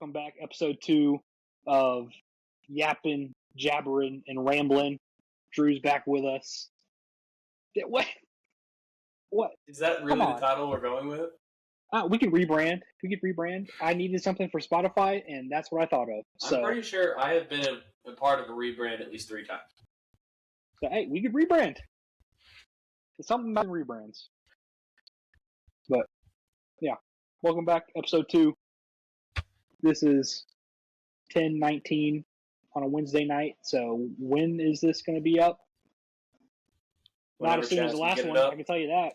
welcome back. Episode 2 of Yappin, Jabberin, and Ramblin. Drew's back with us. What? What? Is that really the title we're going with? We could rebrand. I needed something for Spotify, and that's what I thought of. I'm pretty sure I have been a part of a rebrand at least 3 times. So, hey, we could rebrand. It's something about rebrands. But, yeah. Welcome back. Episode 2. This is 10/19 on a Wednesday night. So, when is this going to be up? Not as soon as the last one, I can tell you that.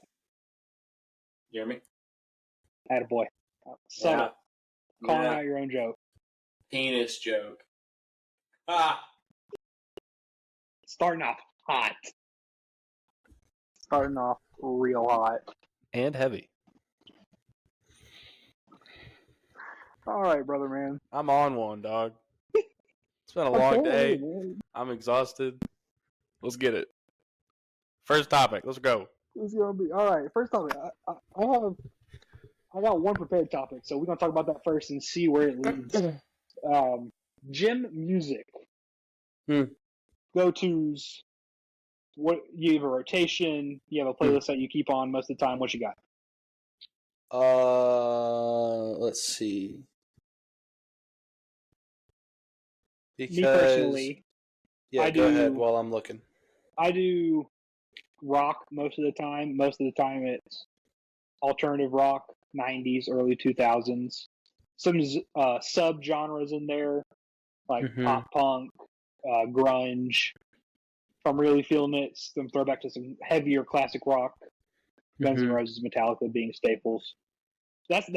You hear me? Attaboy. Subtle. Calling out your own joke. Penis joke. Ah! Starting off hot. Starting off real hot. And heavy. All right, brother, man. I'm on one, dog. It's been a long day. I'm exhausted. Let's get it. First topic. Let's go. It's gonna be all right. First topic. I got one prepared topic, so we're gonna talk about that first and see where it leads. Gym music. Go-tos. What you have a rotation? You have a playlist that you keep on most of the time. What you got? Let's see. Because, me personally, go ahead while I'm looking. I do rock most of the time. Most of the time, it's alternative rock, 90s, early 2000s. Some sub-genres in there, like pop punk, grunge. If I'm really feeling it, some throwback to some heavier classic rock. Guns N' Roses, Metallica being staples. That's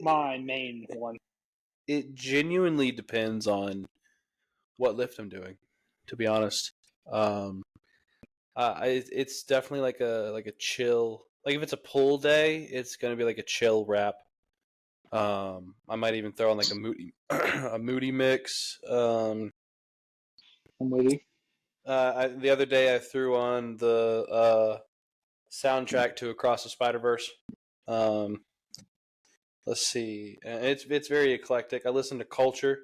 my main one. It genuinely depends on what lift I'm doing, to be honest. It's definitely like a chill. Like if it's a pull day, it's gonna be like a chill rap. I might even throw on like a moody mix. I'm moody. The other day I threw on the soundtrack to Across the Spider-Verse. Let's see. It's very eclectic. I listen to Culture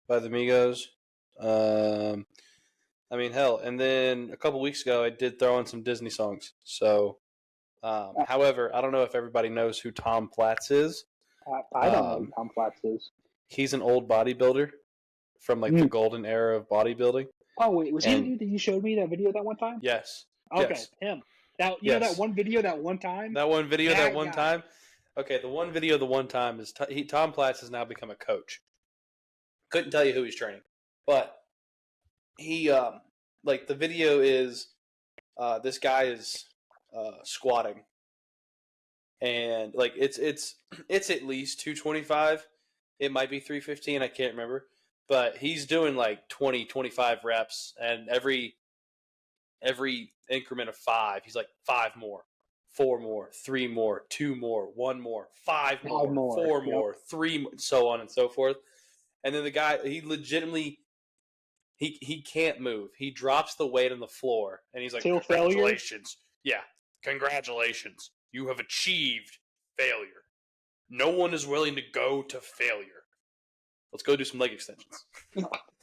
by the Migos. I mean, hell. And then a couple weeks ago, I did throw on some Disney songs. So, however, I don't know if everybody knows who Tom Platz is. I don't know who Tom Platz is. He's an old bodybuilder from like the golden era of bodybuilding. Oh wait, was he the dude that you showed me that video that one time? Yes. Okay, yes. Him. That know that one video that one time. That one video that one time. Okay, the one video the one time is Tom Platz has now become a coach. Couldn't tell you who he's training, but he like the video is this guy is squatting, and like it's at least 225. It might be 315. I can't remember, but he's doing like 20-25 reps, and every increment of 5, he's like 5 more. 4 more, 3 more, 2 more, 1 more, 5 more, 4 more, 3 more, so on and so forth. And then the guy, he legitimately, he can't move. He drops the weight on the floor, and he's like, congratulations. Yeah, congratulations. You have achieved failure. No one is willing to go to failure. Let's go do some leg extensions.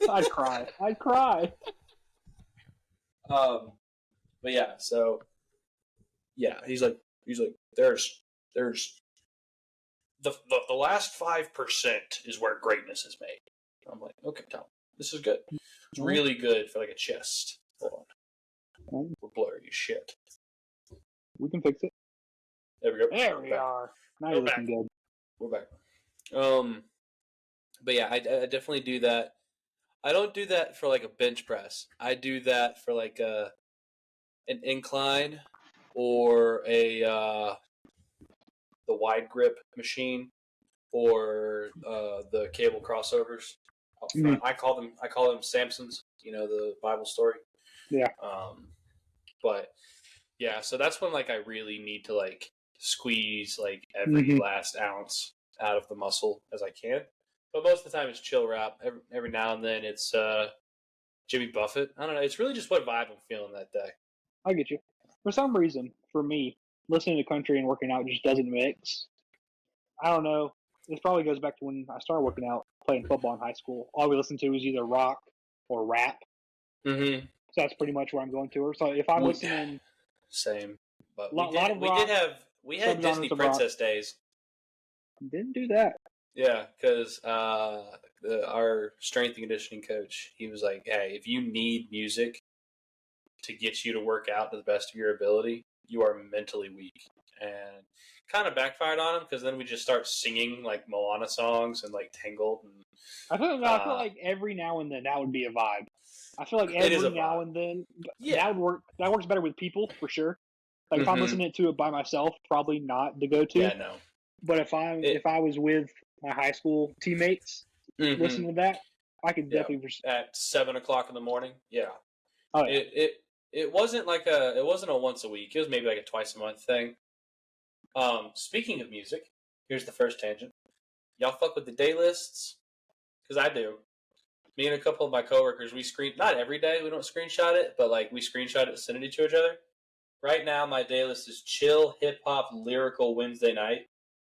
I'd cry. But yeah, so... Yeah, he's like, there's the last 5% is where greatness is made. I'm like, okay, Tom, this is good. It's really good for like a chest. Hold on, we're blurry as shit. We can fix it. There we go. There we are. Now you're looking good. We're back. But yeah, I definitely do that. I don't do that for like a bench press. I do that for like an incline. Or the wide grip machine, or the cable crossovers out front. I call them Samsons. You know, the Bible story. Yeah. But yeah, so that's when like I really need to like squeeze like every last ounce out of the muscle as I can. But most of the time it's chill rap. Every now and then it's Jimmy Buffett. I don't know. It's really just what vibe I'm feeling that day. I get you. For some reason, for me, listening to country and working out just doesn't mix. I don't know. this probably goes back to when I started working out, playing football in high school. All we listened to was either rock or rap. Mm-hmm. So that's pretty much what I'm going to. So if I'm listening, same. But lot of we rock, had Disney subgenres of Princess days. didn't do that. Yeah, because our strength and conditioning coach, he was like, "Hey, if you need music to get you to work out to the best of your ability, you are mentally weak." And kind of backfired on him because then we just start singing like Moana songs and like Tangled. And I feel like every now and then that would be a vibe. I feel like It is every a now vibe. and then Yeah. that would work. That works better with people for sure. Like if I'm listening to it by myself, probably not the go-to. Yeah, no. But if I was with my high school teammates listening to that, I could definitely at 7 o'clock in the morning. Yeah. Oh yeah. It wasn't a once a week. It was maybe like a twice a month thing. Speaking of music, here's the first tangent. Y'all fuck with the day lists? Because I do. Me and a couple of my coworkers, not every day, we don't screenshot it, but like we screenshot it and send it to each other. Right now, my day list is chill, hip hop, lyrical Wednesday night.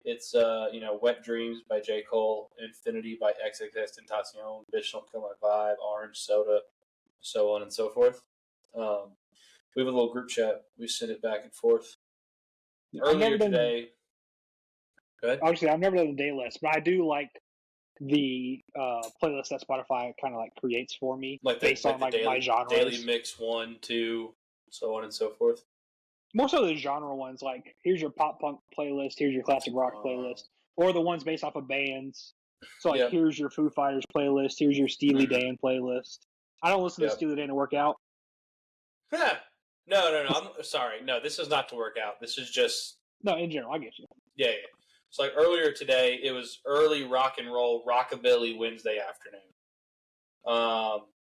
It's Wet Dreams by J. Cole, Infinity by XXXTentacion, Bitch Don't Kill My Vibe, Orange Soda, so on and so forth. We have a little group chat. We send it back and forth. Earlier today. Go ahead. Obviously, I've never done the day list, but I do like the playlist that Spotify kind of like creates for me, like based on like my genres. Daily mix 1, 2, so on and so forth. More so the genre ones, like here's your pop punk playlist, here's your classic rock playlist, or the ones based off of bands. So like here's your Foo Fighters playlist, here's your Steely Dan playlist. I don't listen to Steely Dan to work out. No. I'm sorry. No, this is not to work out. This is just in general. I get you. Yeah. It's like earlier today. It was early rock and roll, rockabilly Wednesday afternoon.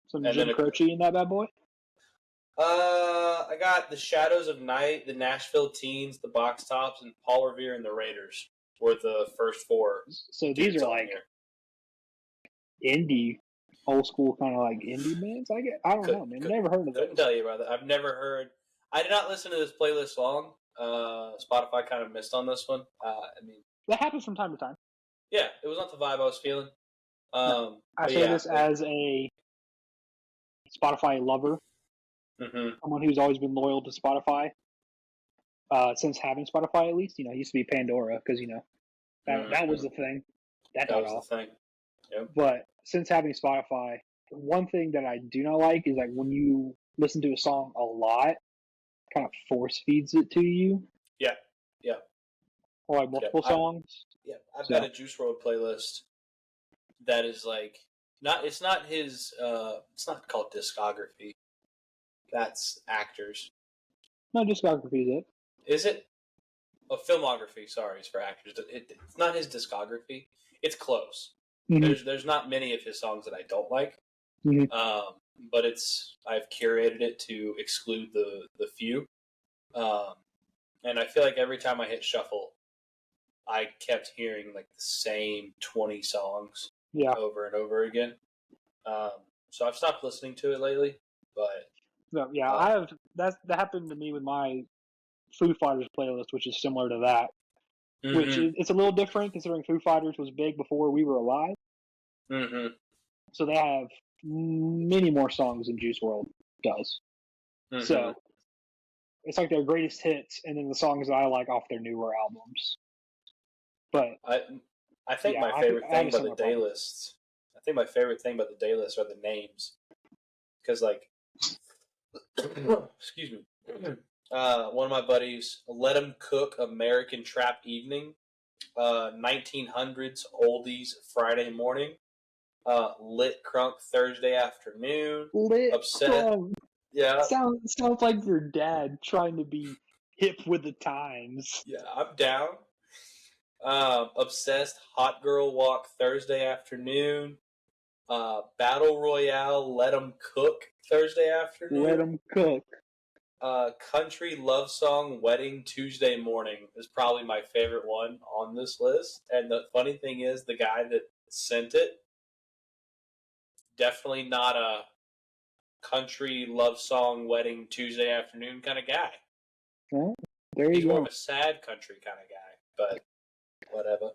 Some Jim Croce in that bad boy. I got the Shadows of Night, the Nashville Teens, the Box Tops, and Paul Revere and the Raiders were the first 4. So these are like indie, old school kind of like indie bands. I don't know, man. Never heard of Couldn't tell you about that. I've never heard. I did not listen to this playlist long. Spotify kind of missed on this one. That happens from time to time. Yeah, it was not the vibe I was feeling. I say this as a Spotify lover. Mm-hmm. Someone who's always been loyal to Spotify since having Spotify, at least. It used to be Pandora because that was the thing. That was the thing. Yep. But since having Spotify, one thing that I do not like is like when you listen to a song a lot, kind of force feeds it to you. Yeah. Or like multiple songs. I've got a Juice WRLD playlist that is like it's not his. It's not called discography. That's actors. No, discography is it. Is it? Oh, filmography. Sorry, it's for actors. It's not his discography. It's close. Mm-hmm. There's not many of his songs that I don't like. Mm-hmm. But I've curated it to exclude the few. And I feel like every time I hit shuffle, I kept hearing like the same 20 songs over and over again. So I've stopped listening to it lately, but I have that happened to me with my Foo Fighters playlist, which is similar to that. Mm-hmm. Which it's a little different considering Foo Fighters was big before we were alive. Mm-hmm. So they have many more songs than Juice WRLD does. Mm-hmm. So it's like their greatest hits, and then the songs that I like off their newer albums. But I think my favorite thing about the day lists. I think my favorite thing about the day lists are the names, because like, excuse me, one of my buddies, Let 'Em Cook American Trap Evening, 1900s Oldies Friday Morning, Lit Crunk Thursday Afternoon, Lit Upset. Crunk. Yeah, sounds like your dad trying to be hip with the times. Yeah, I'm down. Obsessed Hot Girl Walk Thursday Afternoon, Battle Royale Let 'Em Cook Thursday Afternoon. Let 'Em Cook. Country Love Song Wedding Tuesday Morning is probably my favorite one on this list. And the funny thing is, the guy that sent it, definitely not a country love song wedding Tuesday afternoon kind of guy. Well, there you He's go. more of a sad country kind of guy, but whatever.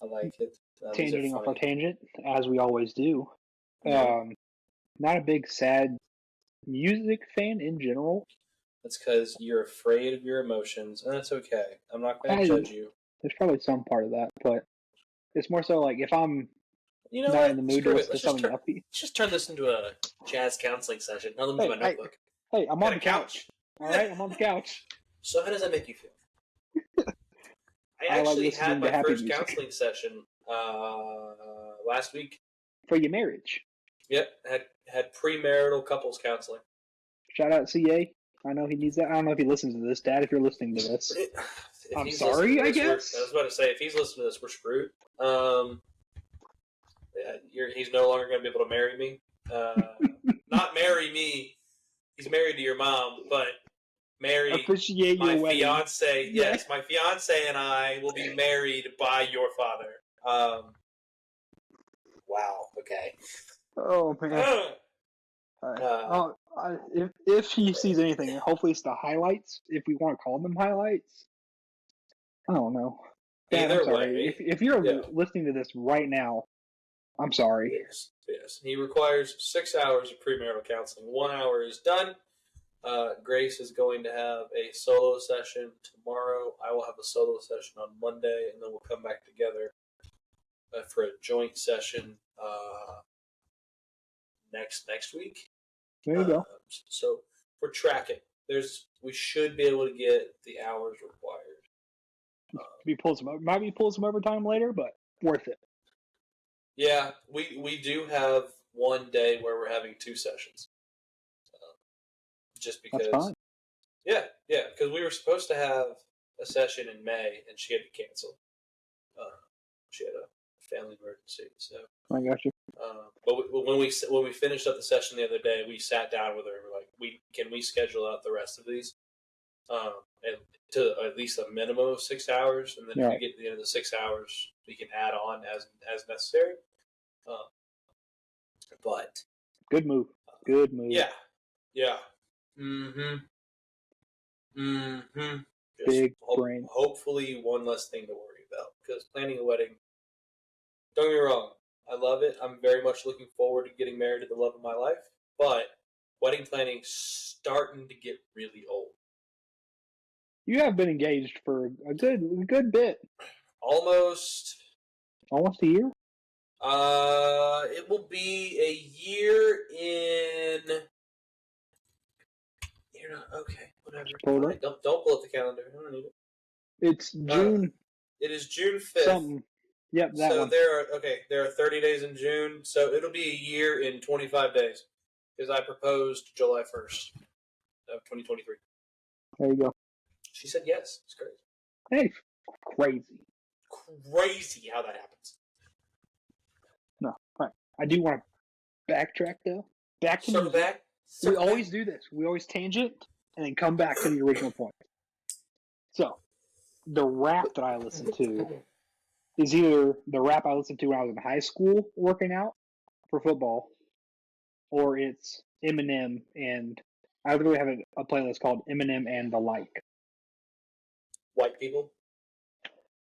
I like it. Tangenting off our tangent, as we always do. Mhm. Not a big sad music fan in general. That's because you're afraid of your emotions, and that's okay. I'm not going to judge you. There's probably some part of that, but it's more so like if I'm You know not what? in the mood to Screw it. listen to something upbeat. Let's just turn this into a jazz counseling session. Now let me get my notebook. Hey, I'm on the Got a couch. All right, I'm on the couch. So how does that make you feel? I I like actually listening had to my happy first music. counseling session last week. For your marriage. Yep, had premarital couples counseling. Shout out CA. I know he needs that. I don't know if he listens to this, Dad. If you're listening to this, If I'm he's sorry. listening to I this, guess. I was about to say, if he's listening to this, we're screwed. He's no longer going to be able to marry me. Not marry me. He's married to your mom, but marry Appreciate my your wedding. fiance. Yeah. Yes, my fiance and I will be married by your father. Wow. Okay. Oh man. If he sees anything, hopefully it's the highlights. If we want to call them highlights, I don't know. Dad, I'm Either sorry. way, If you're yeah. listening to this right now, I'm sorry. Yes. He requires 6 hours of premarital counseling. 1 hour is done. Grace is going to have a solo session tomorrow. I will have a solo session on Monday, and then we'll come back together for a joint session next week. There you go. So we're tracking. We should be able to get the hours required. Might be pull some overtime later, but worth it. Yeah, we do have one day where we're having 2 sessions. Just because. That's fine. Yeah, because we were supposed to have a session in May, and she had to cancel. She had a family emergency, so. I got you. But when we finished up the session the other day, we sat down with her and we're like, can we schedule out the rest of these, and to at least a minimum of 6 hours, and then if we get to the end of the 6 hours, we can add on as necessary. But good move. Good move. Yeah. Mm-hmm. Big brain. Hopefully, one less thing to worry about, because planning a wedding. Don't get me wrong, I love it. I'm very much looking forward to getting married to the love of my life, but wedding planning starting to get really old. You have been engaged for a good bit. Almost a year? It will be a year in. You're not okay. Whatever. Right, don't pull up the calendar. I don't need it. It's June. It is June 5th. Something. Yep, that one. There are 30 days in June, so it'll be a year in 25 days, because I proposed July 1st of 2023. There you go. She said yes. It's crazy. Hey, Crazy how that happens. No, right. I do want to backtrack though. We always do this. We always tangent and then come back to the original point. So, the rap that I listen to is either the rap I listened to when I was in high school working out for football, or it's Eminem, and I literally have a playlist called Eminem and the Like. White people?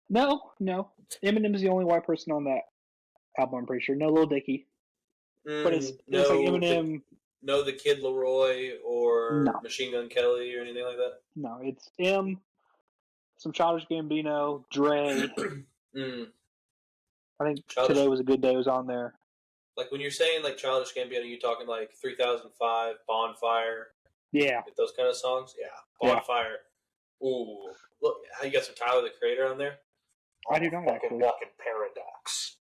No. Eminem is the only white person on that album, I'm pretty sure. No Lil Dicky. But it's like Eminem. No, the Kid Leroy or Machine Gun Kelly or anything like that? No, it's M, some Childish Gambino, Dre. I think Today Was a Good Day was on there. Like when you're saying like Childish Gambino, you talking like 3005, Bonfire? Yeah. Those kind of songs? Yeah. Bonfire. Yeah. Ooh. Look, how you got some Tyler the Creator on there? I do not fucking Walking Paradox.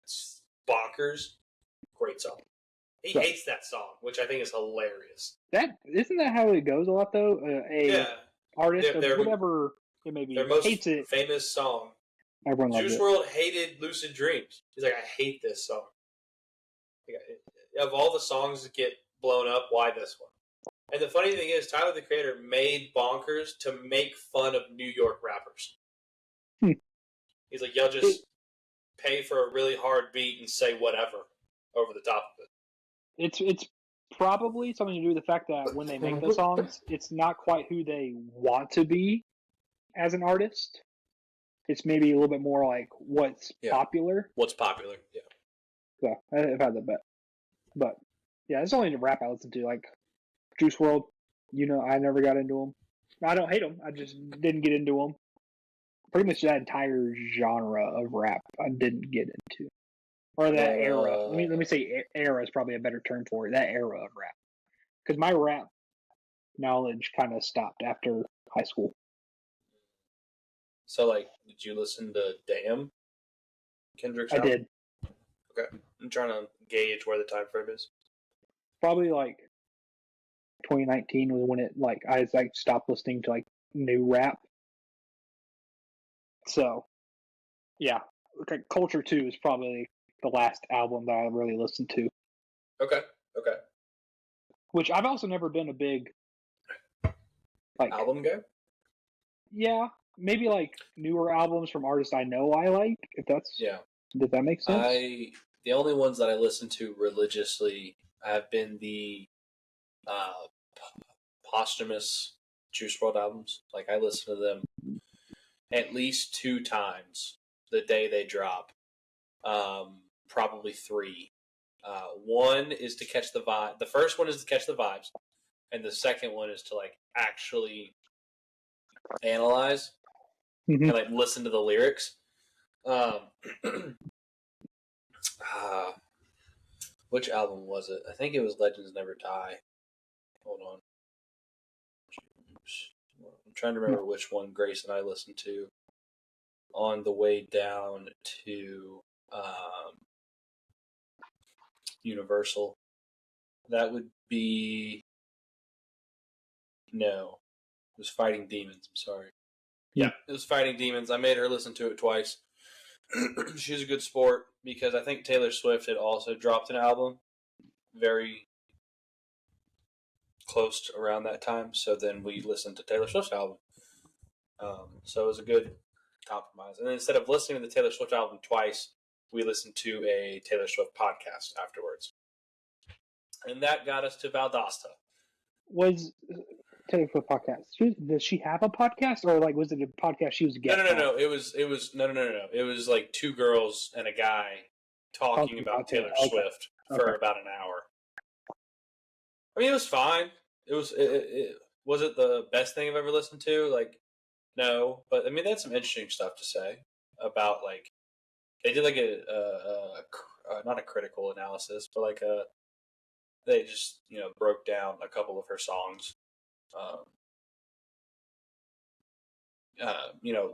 It's bonkers. Great song. He hates that song, which I think is hilarious. Isn't that how it goes a lot though? Artist or whatever it may be their most hates it. Famous song. Everyone loves Juice it. WRLD hated Lucid Dreams. He's like, I hate this song. Of all the songs that get blown up, why this one? And the funny thing is, Tyler the Creator made Bonkers to make fun of New York rappers. He's like, y'all just pay for a really hard beat and say whatever over the top of it. It's probably something to do with the fact that when they make the songs, it's not quite who they want to be as an artist. It's maybe a little bit more like what's popular. What's popular? Yeah. So I've had that bet, but yeah, it's only the rap I listen to. Like Juice World, I never got into them. I don't hate them. I just didn't get into them. Pretty much that entire genre of rap I didn't get into, or that era. Let me say era is probably a better term for it. That era of rap, because my rap knowledge kind of stopped after high school. So, like, did you listen to Damn? Kendrick's album? I did. Okay. I'm trying to gauge where the time frame is. Probably like 2019 was when I stopped listening to like new rap. So, yeah, Culture 2 is probably the last album that I really listened to. Okay. Which I've also never been a big album guy. Yeah, maybe like newer albums from artists I know I like. Does that make sense? The only ones that I listen to religiously have been the posthumous Juice WRLD albums. Like, I listen to them at least 2 times the day they drop. Probably 3. One is to catch the vibe. The first one is to catch the vibes, and the second one is to like actually analyze and like listen to the lyrics. Which album was it? I think it was Legends Never Die. Hold on. I'm trying to remember which one Grace and I listened to on the way down to Universal. That would be... No. It was Fighting Demons. I'm sorry. Yeah, it was Fighting Demons. I made her listen to it twice. She's a good sport because I think Taylor Swift had also dropped an album very close to around that time. So then we listened to Taylor Swift's album. So it was a good compromise. And then instead of listening to the Taylor Swift album twice, we listened to a Taylor Swift podcast afterwards. And that got us to Valdosta. Was Taylor Swift podcast? Does she have a podcast, or like was it a podcast she was getting? No. It was no. It was like 2 girls and a guy talking about Taylor Swift for about an hour. I mean, it was fine. It was it the best thing I've ever listened to? Like, no, but I mean, they had some interesting stuff to say about like they did like a not a critical analysis, but like they just broke down a couple of her songs,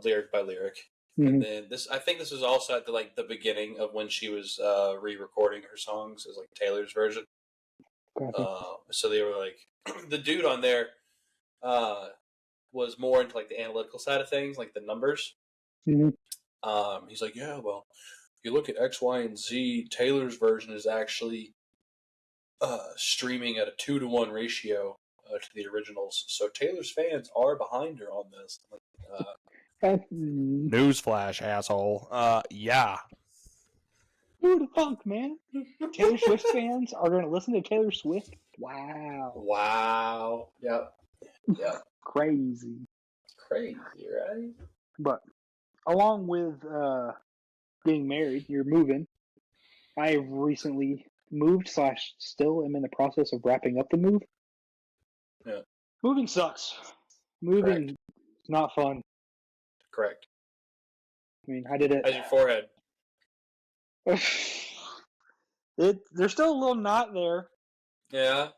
lyric by lyric. And then I think this was also at the beginning of when she was re-recording her songs as like Taylor's version. So they were like, the dude on there was more into like the analytical side of things, like the numbers. He's like, yeah, well, if you look at X, Y, and Z, Taylor's version is actually streaming at a 2-to-1 ratio to the originals. So Taylor's fans are behind her on this. Newsflash, asshole. Yeah. Who the fuck, man? Taylor Swift fans are going to listen to Taylor Swift? Wow. Yep. Crazy, right? But along with getting married, you're moving. I have recently moved / still am in the process of wrapping up the move. Yeah. Moving sucks. Moving is not fun. Correct. I mean, I did it. How's your forehead? There's still a little knot there. Yeah.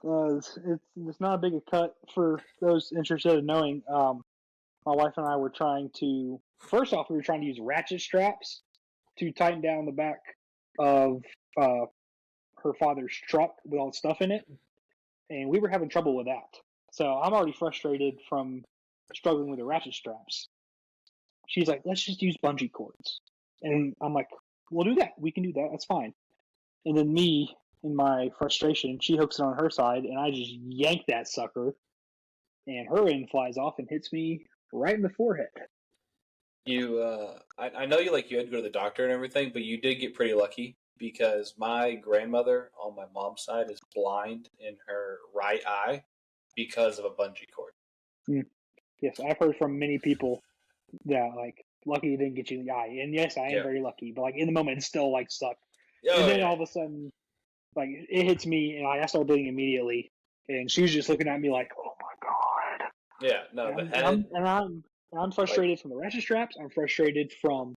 It's not a big a cut for those interested in knowing. My wife and I were trying to... First off, we were trying to use ratchet straps to tighten down the back of her father's truck with all the stuff in it. And we were having trouble with that. So I'm already frustrated from struggling with the ratchet straps. She's like, let's just use bungee cords. And I'm like, we'll do that. We can do that. That's fine. And then me, in my frustration, she hooks it on her side, and I just yank that sucker, and her end flies off and hits me right in the forehead. I know you had to go to the doctor and everything, but you did get pretty lucky because my grandmother on my mom's side is blind in her right eye because of a bungee cord. Yes, I've heard from many people that lucky it didn't get you in the eye. And yes, I am very lucky, but like in the moment, it still like sucked. Oh, And then all of a sudden, like it hits me, and I start bleeding immediately. And she's just looking at me like, "Oh my god!" Yeah, no, I'm frustrated from the ratchet straps. I'm frustrated from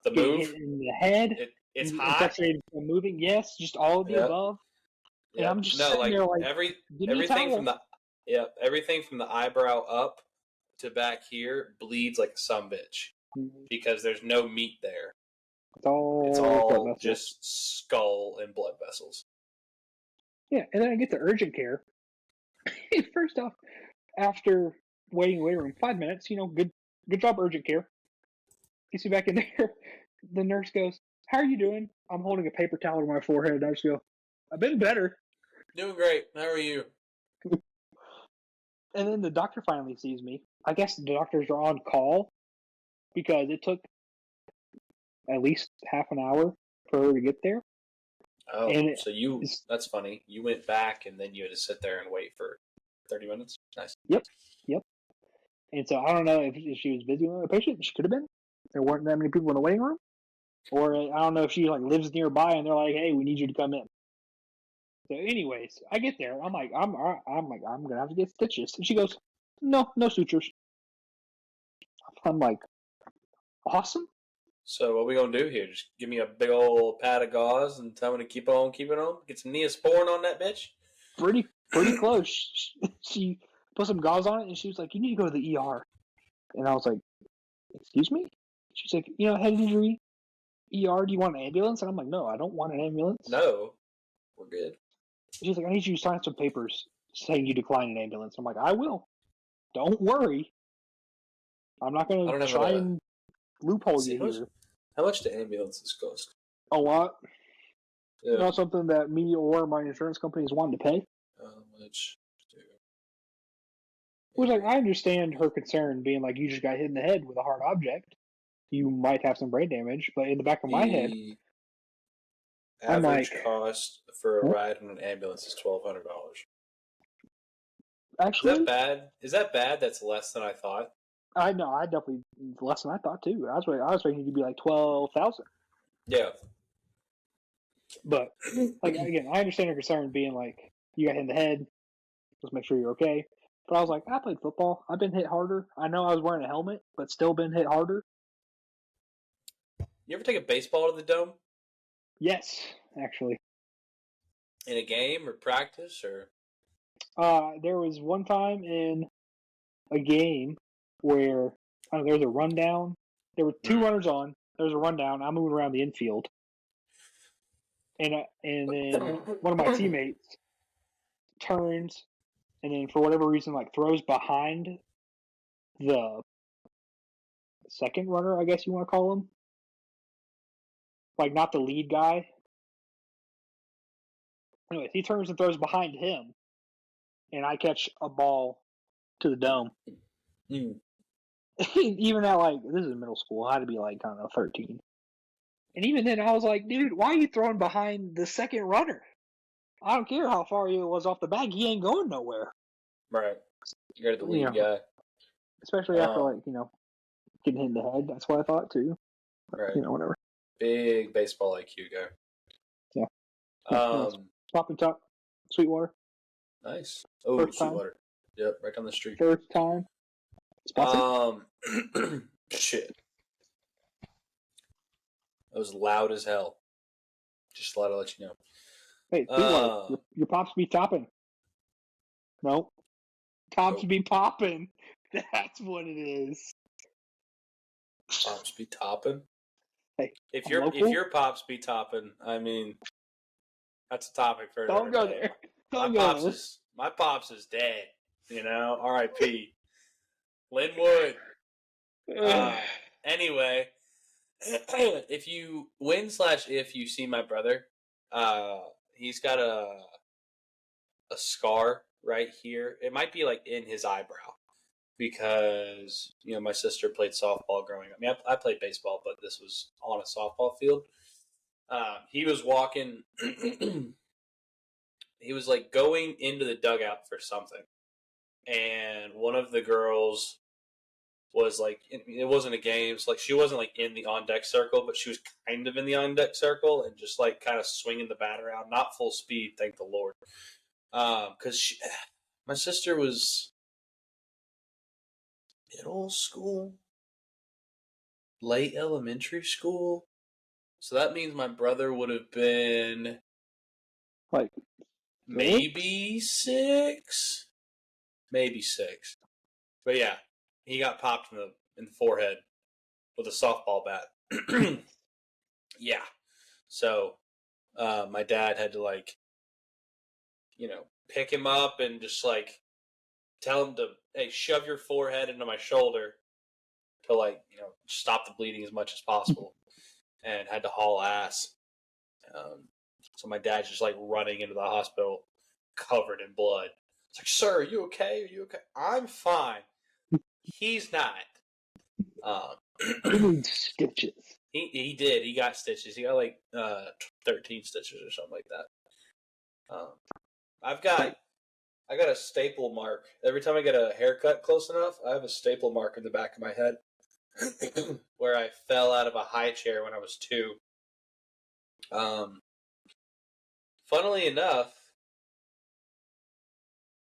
the getting move hit in the head. it's I'm hot. frustrated from moving. Yes, just all of the above. And I'm just sitting there like, everything from the eyebrow up to back here bleeds like a sumbitch because there's no meat there. It's all just skull and blood vessels. Yeah, and then I get to urgent care. First off, after waiting in the waiting room 5 minutes, good job, urgent care. Gets me back in there. The nurse goes, "How are you doing?" I'm holding a paper towel to my forehead. I just go, "I've been better." Doing great. How are you? And then the doctor finally sees me. I guess the doctors are on call because it took at least half an hour for her to get there. Oh, so that's funny. You went back and then you had to sit there and wait for 30 minutes? Nice. Yep. And so I don't know if she was busy with a patient. She could have been. There weren't that many people in the waiting room. Or I don't know if she like lives nearby and they're like, "Hey, we need you to come in." So, anyways, I get there. I'm like, I'm gonna have to get stitches. And she goes, "No sutures." I'm like, awesome. So what we gonna do here? Just give me a big old pad of gauze and tell me to keep on keeping on? Get some Neosporin on that bitch? Pretty close. She put some gauze on it and she was like, "You need to go to the ER." And I was like, "Excuse me?" She's like, "Head injury, ER, do you want an ambulance?" And I'm like, "No, I don't want an ambulance." No, we're good. She's like, "I need you to sign some papers saying you decline an ambulance." I'm like, "I will. Don't worry. I'm not going to try and loophole you here." How much do ambulances cost? A lot. Yeah. Not something that me or my insurance companies wanted to pay. How much do... Which, like, I understand her concern being like, you just got hit in the head with a hard object. You might have some brain damage, but in the back of my head, average cost for a ride in an ambulance is $1,200. Actually, is that bad? Is that bad? That's less than I thought. I know. I definitely less than I thought too. I was expecting it to be like 12,000. Yeah. But like again, I understand her concern being like, you got hit in the head. Let's make sure you're okay. But I was like, I played football. I've been hit harder. I know I was wearing a helmet, but still been hit harder. You ever take a baseball to the dome? Yes, actually. In a game or practice or? There was one time in a game where there was a rundown. There were two runners on. There was a rundown. I'm moving around the infield, and then one of my teammates turns, and then for whatever reason, like throws behind the second runner, I guess you want to call him, like not the lead guy. Anyways, he turns and throws behind him, and I catch a ball to the dome. Even at like, this is middle school, I had to be like, I don't know, 13. And even then, I was like, dude, why are you throwing behind the second runner? I don't care how far he was off the bag. He ain't going nowhere. Right. You're the lead guy. Especially after, like, getting hit in the head. That's what I thought, too. But, right. Whatever. Big baseball IQ guy. Yeah. Top and top. Sweetwater. Nice. Oh, Sweetwater. Yep, right down the street. First time. Shit. It was loud as hell. Just thought I'd let you know. Hey, Sweetwater, your pops be topping. No. Pops be popping. That's what it is. Pops be topping? Hey, if your pops be topping, I mean, that's a topic for another day. Don't go there. Don't go there. My pops is dead. R.I.P. Linwood. Anyway, if you see my brother, he's got a scar right here. It might be like in his eyebrow because my sister played softball growing up. I mean, I played baseball, but this was on a softball field. He was walking. He was like going into the dugout for something, and one of the girls was like, it wasn't a game. So like she wasn't like in the on deck circle, but she was kind of in the on deck circle and just like kind of swinging the bat around, not full speed, thank the Lord. Because my sister was middle school, late elementary school. So that means my brother would have been like maybe 6. Maybe 6. But yeah, he got popped in the forehead with a softball bat. Yeah. So my dad had to like, pick him up and just like tell him to, hey, shove your forehead into my shoulder to like, stop the bleeding as much as possible, and had to haul ass. So my dad's just like running into the hospital covered in blood. It's like, sir, are you okay? Are you okay? I'm fine. He's not. he needs stitches. He did. He got stitches. He got like 13 stitches or something like that. I got a staple mark. Every time I get a haircut close enough, I have a staple mark in the back of my head where I fell out of a high chair when I was 2. Funnily enough,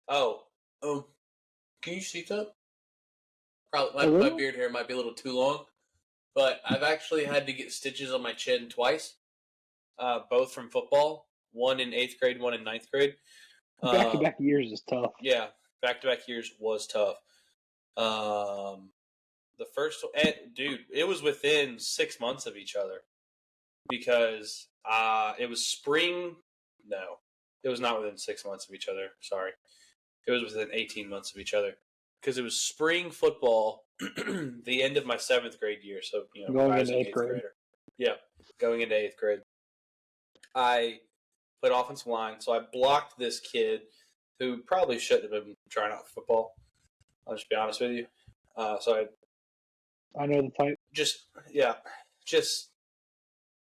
can you see that? Probably my beard hair might be a little too long, but I've actually had to get stitches on my chin twice, both from football. One in 8th grade, one in 9th grade. Back-to-back years is tough. Yeah, back-to-back years was tough. The first, dude, it was within 6 months of each other because it was spring. No, it was not within 6 months of each other. Sorry, it was within 18 months of each other because it was spring football, the end of my 7th grade year. So going into 8th grade. Grader. Yeah, going into 8th grade. I played offensive line, so I blocked this kid who probably shouldn't have been trying out for football. I'll just be honest with you. So I know the type. Just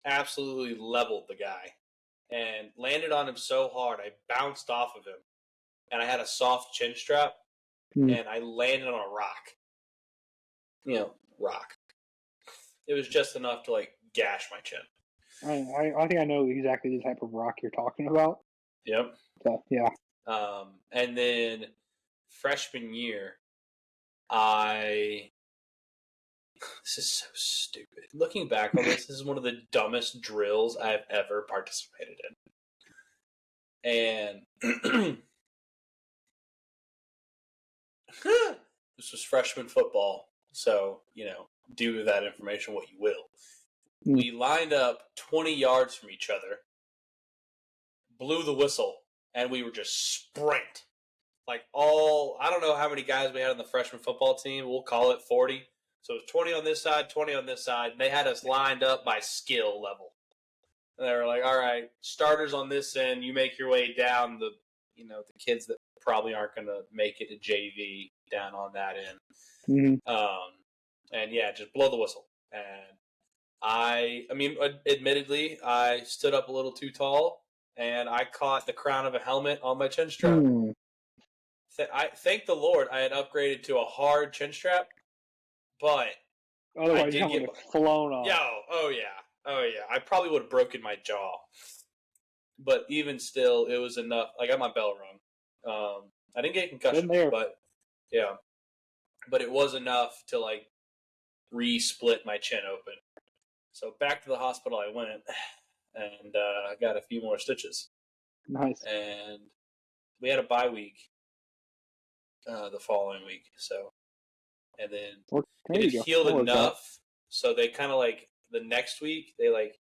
absolutely leveled the guy and landed on him so hard I bounced off of him, and I had a soft chin strap, and I landed on a rock. Rock. It was just enough to like gash my chin. I think I know exactly the type of rock you're talking about. Yep. So, yeah. And then freshman year, this is so stupid. Looking back on this is one of the dumbest drills I've ever participated in. And this was freshman football, so, do with that information what you will. We lined up 20 yards from each other, blew the whistle, and we were just sprint. Like I don't know how many guys we had on the freshman football team. We'll call it 40. So it was 20 on this side, 20 on this side. And they had us lined up by skill level. And they were like, all right, starters on this end, you make your way down the kids that probably aren't going to make it to JV down on that end. Mm-hmm. And yeah, just blow the whistle. And admittedly, I stood up a little too tall and I caught the crown of a helmet on my chin strap. I thank the Lord I had upgraded to a hard chin strap. But otherwise, you would have flown off. Oh yeah. I probably would have broken my jaw. But even still, it was enough. I got my bell rung. I didn't get a concussion, but yeah. But it was enough to like re-split my chin open. So back to the hospital I went, and I got a few more stitches. Nice. And we had a bye week the following week, so. And then it had healed enough, so they kind of like the next week they like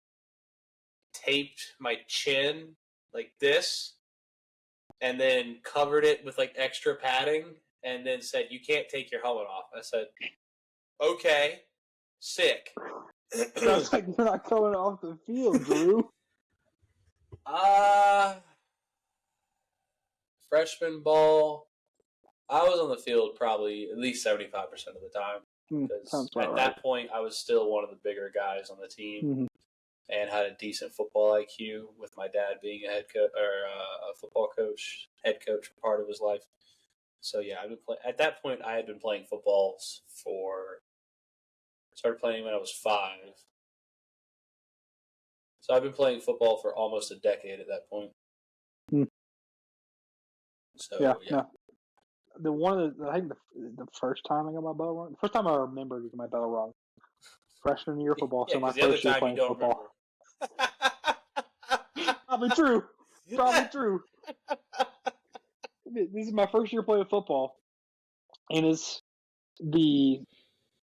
taped my chin like this, and then covered it with like extra padding, and then said, "You can't take your helmet off." I said, "Okay, sick." Sounds like you're not coming off the field, Drew. Freshman ball. I was on the field probably at least 75% of the time. Because at that point, I was still one of the bigger guys on the team and had a decent football IQ with my dad being a head coach or a football coach, head coach for part of his life. So yeah, at that point I had been playing football started playing when I was 5. So I've been playing football for almost a decade at that point. So yeah. No. I think the first time I got my bell rung, the first time I remember getting my bell rung, freshman year of football. Yeah, So my because the other first year time you playing don't football. remember. Probably true. Probably true. This is my first year playing football, and as the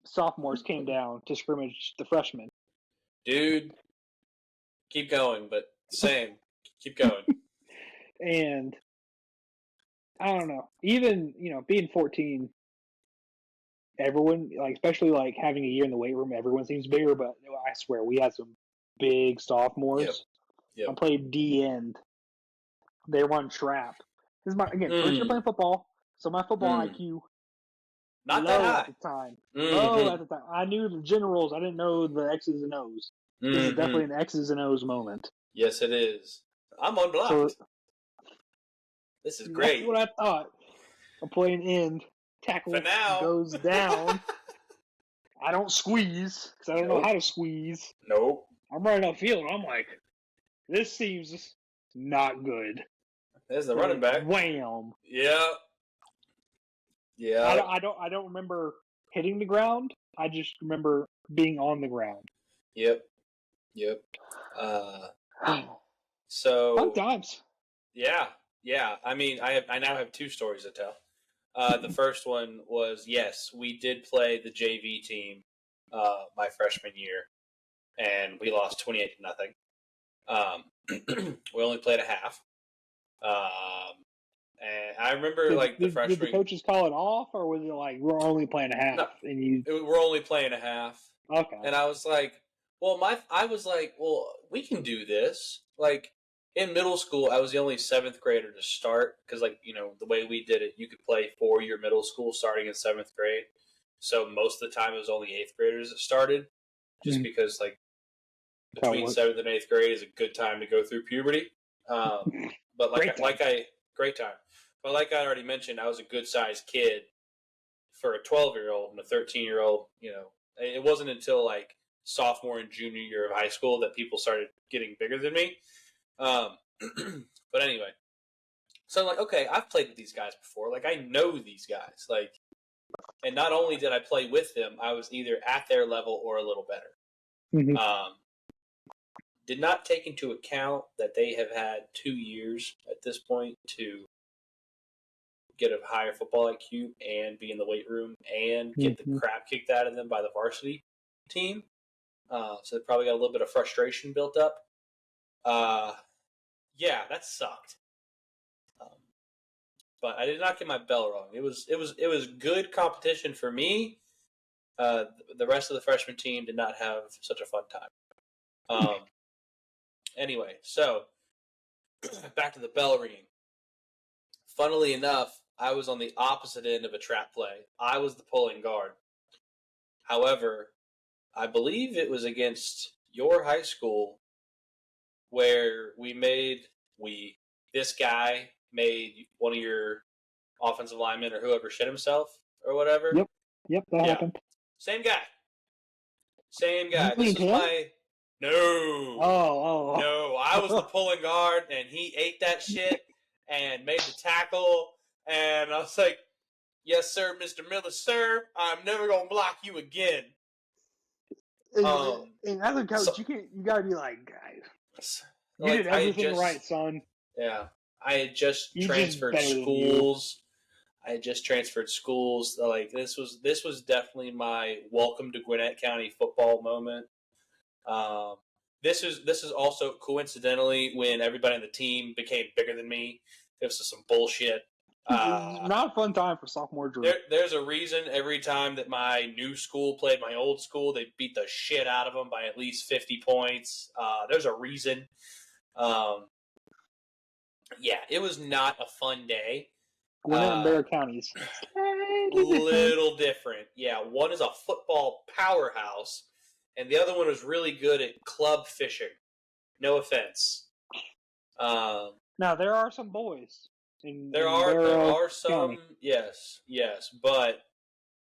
sophomores came down to scrimmage the freshmen. Dude, keep going, but same. Keep going. And I don't know. Even, being 14, everyone, especially having a year in the weight room, everyone seems bigger, but I swear we had some big sophomores. Yep. I played D end. They run trap. This is first year playing football, so my football IQ not low that high at the time. Mm-hmm. Low at the time. I knew the generals. I didn't know the X's and O's. Mm-hmm. This is definitely an X's and O's moment. Yes, it is. I'm unblocked. So, this is great. That's what I thought. I'm playing end. Tackle goes down. I don't squeeze because I don't know how to squeeze. Nope. I'm running upfield. I'm like, this seems not good. There's the running back. Wham. Yeah. I don't remember hitting the ground. I just remember being on the ground. Yep. So fun times. Yeah. I mean, I now have 2 stories to tell. The first one was, yes, we did play the JV team my freshman year, and we lost 28-0. We only played a half. And I remember the freshman. Did the coaches call it off, or was it we're only playing a half? No, we're only playing a half. Okay. And I was like, well, we can do this. In middle school, I was the only 7th grader to start because, the way we did it, you could play 4-year middle school starting in 7th grade. So most of the time, it was only 8th graders that started, just because between 7th and 8th grade is a good time to go through puberty. But great time. But like I already mentioned, I was a good sized kid for a 12-year-old and a 13-year-old. It wasn't until sophomore and junior year of high school that people started getting bigger than me. But anyway, so I'm like, okay, I've played with these guys before. I know these guys. And not only did I play with them, I was either at their level or a little better. Mm-hmm. Did not take into account that they have had 2 years at this point to get a higher football IQ and be in the weight room and get the crap kicked out of them by the varsity team. So they probably got a little bit of frustration built up. Yeah, that sucked. But I did not get my bell rung. It was good competition for me. The rest of the freshman team did not have such a fun time. Anyway, so back to the bell ringing. Funnily enough, I was on the opposite end of a trap play. I was the pulling guard. However, I believe it was against your high school where this guy made one of your offensive linemen or whoever shit himself or whatever. Yep, that happened. Same guy. This is No. Oh. No, I was the pulling guard, and he ate that shit and made the tackle, and I was like, yes, sir, Mr. Miller, sir, I'm never going to block you again. And as a coach, you got to be guys, you did everything right, son. Yeah. I had just transferred schools. This was definitely my welcome to Gwinnett County football moment. This is also coincidentally when everybody on the team became bigger than me. This was some bullshit. Not a fun time for sophomore drill. There's a reason every time that my new school played my old school, they beat the shit out of them by at least 50 points. There's a reason. Yeah, it was not a fun day. Gwinnett and Bear counties. Little different. Yeah, one is a football powerhouse, and the other one is really good at club fishing. No offense. Now, there are some boys There are some, County. yes, but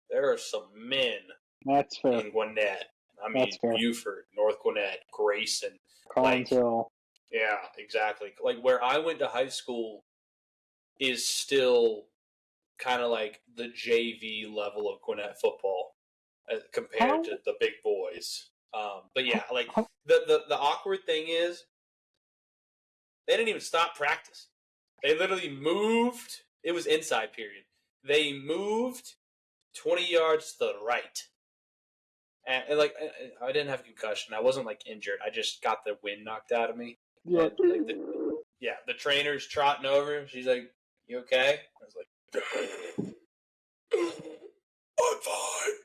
there are some men That's fair. in Gwinnett. I mean, That's fair. Buford, North Gwinnett, Grayson. Collinsville. Yeah, exactly. Like, where I went to high school is still kind of like the JV level of Gwinnett football compared to the big boys. But yeah, like, the awkward thing is they didn't even stop practice. They literally moved. It was inside period. They moved 20 yards to the right. And like, I didn't have a concussion. I wasn't like injured. I just got the wind knocked out of me. Yeah. And, like, the trainer's trotting over. She's like, "You okay?" I was like, "I'm fine.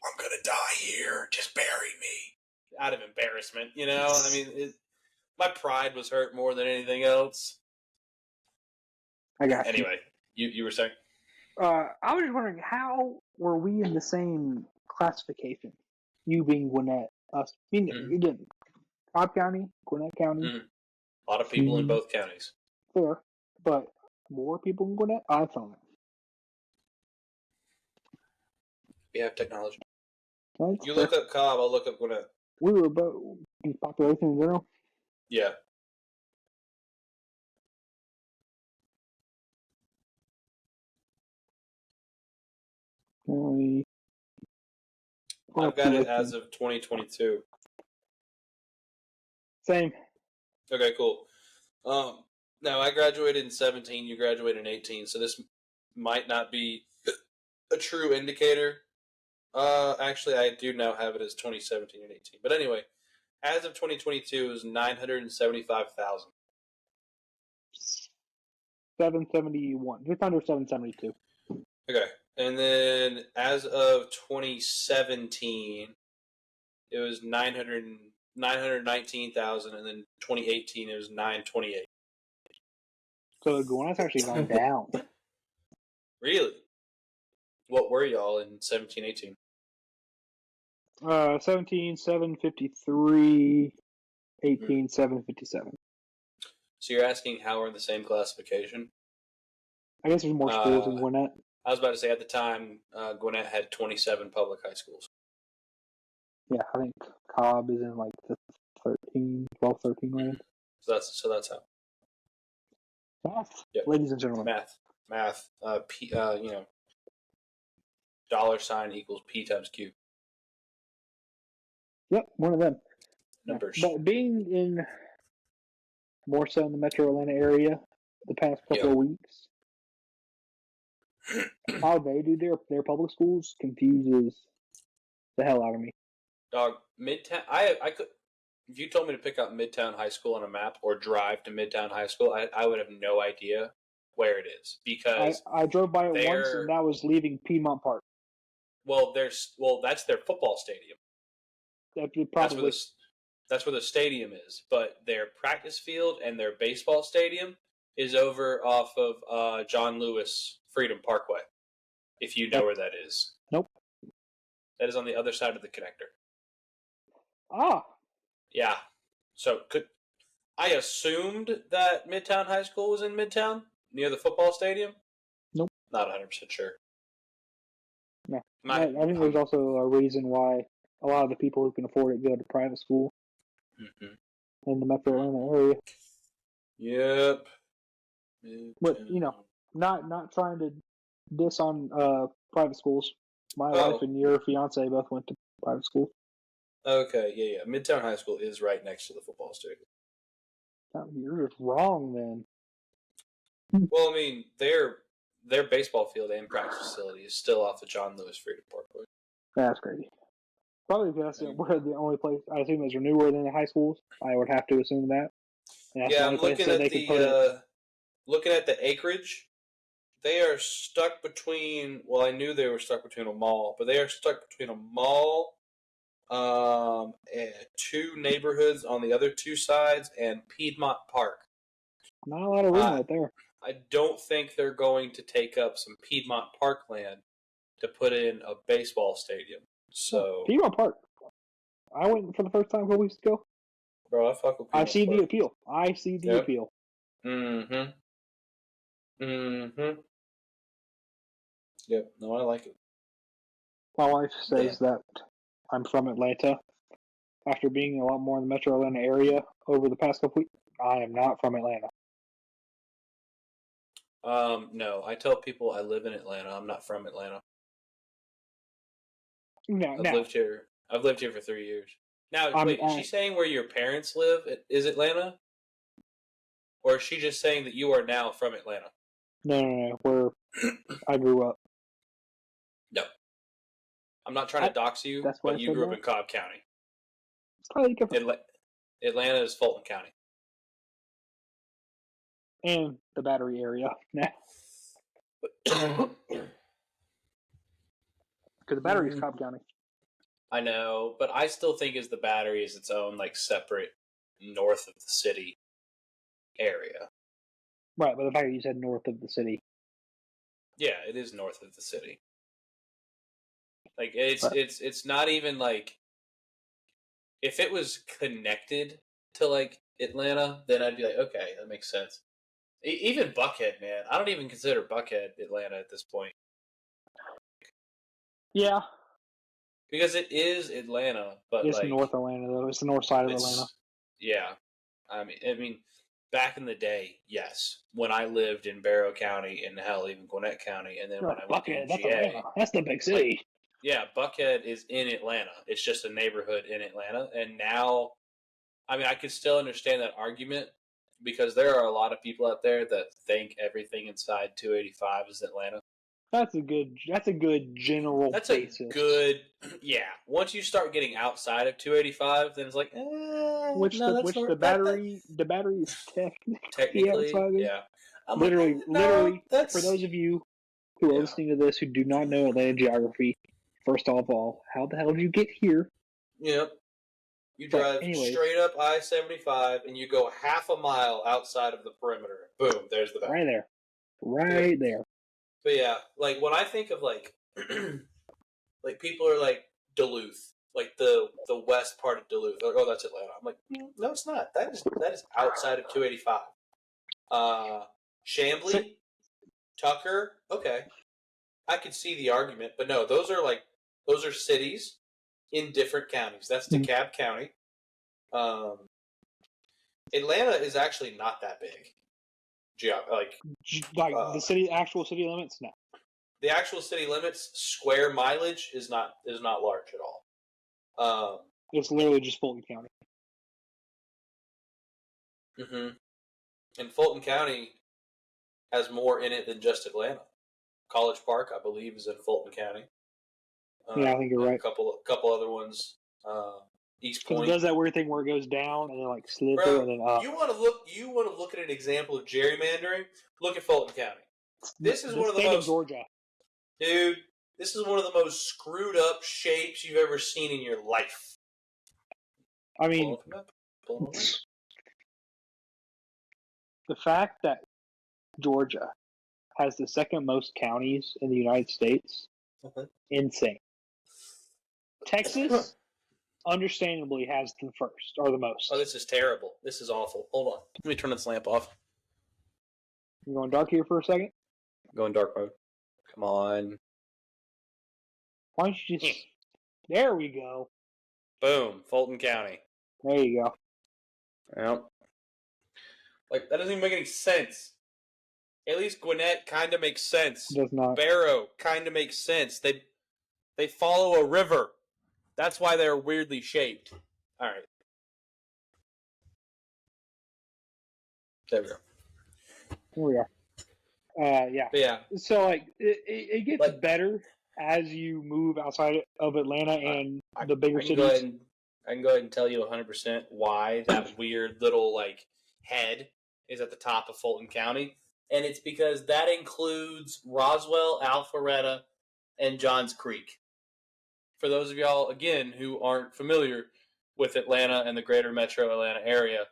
I'm gonna die here. Just bury me." Out of embarrassment, you know. I mean, my pride was hurt more than anything else. I got you. Anyway, you were saying? I was just wondering, how were we in the same classification? You being Gwinnett, us being again, Cobb County, Gwinnett County. A lot of people in both counties. Fair, but more people in Gwinnett. I thought. We have technology. That's You fair. look up Cobb, I'll look up Gwinnett. We were both population in general. Yeah. I've got it as of 2022. Same. Okay, cool. Now I graduated in 17. You graduated in 18. So this might not be a true indicator. Actually, I do now have it as 2017 and 18. But anyway, as of 2022, it was 975,000. 771, just under 772. Okay, and then as of 2017, it was 919,000, and then 2018 it was 928. So Gwinnett's actually gone down. Really? What were y'all in 17, 18? 17, 753, 18, 757. So you're asking how we're in the same classification? I guess there's more schools in Gwinnett. I was about to say, at the time, Gwinnett had 27 public high schools. Yeah, I think Cobb is in like the 12, 13 range. So that's how. Math, Yep. ladies and gentlemen. Math. P, $ equals P times Q. Yep, one of them. Numbers. But being in more so in the metro Atlanta area the past couple of weeks, how they do their public schools confuses the hell out of me. Dog, Midtown. I could. If you told me to pick out Midtown High School on a map or drive to Midtown High School, I would have no idea where it is, because I drove by it once, and that was leaving Piedmont Park. Well, that's their football stadium. That's where the stadium is, but their practice field and their baseball stadium is over off of John Lewis Freedom Parkway, if you know where that is. Nope. That is on the other side of the connector. Ah. Yeah. So I assumed that Midtown High School was in Midtown, near the football stadium? Nope. Not 100% sure. No. I think there's also a reason why a lot of the people who can afford it go to private school in the metro Atlanta area. Yep. But, not trying to diss on private schools. My wife and your fiance both went to private school. Okay, yeah. Midtown High School is right next to the football stadium. Oh, you're just wrong, then. Well, I mean, their baseball field and practice facility is still off the John Lewis Freedom Parkway. That's crazy. Probably because we're the only place, I assume, those are newer than the high schools. I would have to assume that. Yeah, I'm looking at looking at the acreage. They are stuck between. Well, I knew they were stuck between a mall, but they are stuck between a mall, and two neighborhoods on the other two sides, and Piedmont Park. Not a lot of room right there. I don't think they're going to take up some Piedmont Park land to put in a baseball stadium. So Piedmont Park. I went for the first time a couple weeks ago. Bro, I fuck with Piedmont I see Park. the appeal. I see the appeal. Mm-hmm. Mm-hmm. Yep. No, I like it. My wife says that I'm from Atlanta. After being a lot more in the metro Atlanta area over the past couple weeks, I am not from Atlanta. No, I tell people I live in Atlanta. I'm not from Atlanta. No, I've lived here. I've lived here for 3 years. Now, wait, is she saying where your parents live is Atlanta? Or is she just saying that you are now from Atlanta? No. Where I grew up. No. I'm not trying to dox you, but you grew up in Cobb County. It's probably different. Atlanta is Fulton County. And the Battery area. Because the Battery is Cobb County. I know, but I still think the Battery is its own, like, separate north of the city area. Right, but the fact that you said north of the city. Yeah, it is north of the city. Like, it's not even, like... If it was connected to, like, Atlanta, then I'd be like, okay, that makes sense. Even Buckhead, man. I don't even consider Buckhead Atlanta at this point. Yeah. Because it is Atlanta, but it's North Atlanta, though. It's the north side of Atlanta. Yeah. I mean, back in the day, yes. When I lived in Barrow County and hell, even Gwinnett County, and then when I went to Buckhead, that's Atlanta. That's the big city. Yeah, Buckhead is in Atlanta. It's just a neighborhood in Atlanta. And now, I mean, I can still understand that argument because there are a lot of people out there that think everything inside 285 is Atlanta. That's a good general basis. A good, yeah. Once you start getting outside of 285, then it's like, the battery is technically outside. Yeah. Literally, for those of you who are listening to this who do not know Atlanta geography, first of all, how the hell did you get here? Yep. You drive straight up I-75 and you go half a mile outside of the perimeter. Boom, there's the battery. Right there. Right there. But yeah, like when I think of like like people are like Duluth, like the west part of Duluth. Like, oh, that's Atlanta. I'm like, no, it's not. That is outside of 285. Chamblee, Tucker, okay. I could see the argument, but no, those are cities in different counties. That's DeKalb County. Atlanta is actually not that big. The city, actual city limits, no. The actual city limits, square mileage is not large at all. It's literally just Fulton County. Mm-hmm. And Fulton County has more in it than just Atlanta. College Park, I believe, is in Fulton County. Yeah, I think you're right. A couple other ones. East Point. It does that weird thing where it goes down and then like slither and then up. You want to look at an example of gerrymandering? Look at Fulton County. This is one of the most Georgia. Dude, this is one of the most screwed up shapes you've ever seen in your life. I mean, the fact that Georgia has the second most counties in the United States, insane. Texas, understandably, has the first or the most. Oh, this is terrible. This is awful. Hold on. Let me turn this lamp off. You going dark here for a second? I'm going dark mode. Come on. Why don't you just... There we go. Boom. Fulton County. There you go. Yep. Like, that doesn't even make any sense. At least Gwinnett kind of makes sense. It does not. Barrow kind of makes sense. They follow a river. That's why they're weirdly shaped. All right. There we go. Here we are. Yeah. But yeah. So, like, it gets better as you move outside of Atlanta and the bigger cities. I can go ahead and tell you 100% why that weird little, like, head is at the top of Fulton County. And it's because that includes Roswell, Alpharetta, and Johns Creek. For those of y'all, again, who aren't familiar with Atlanta and the greater metro Atlanta area,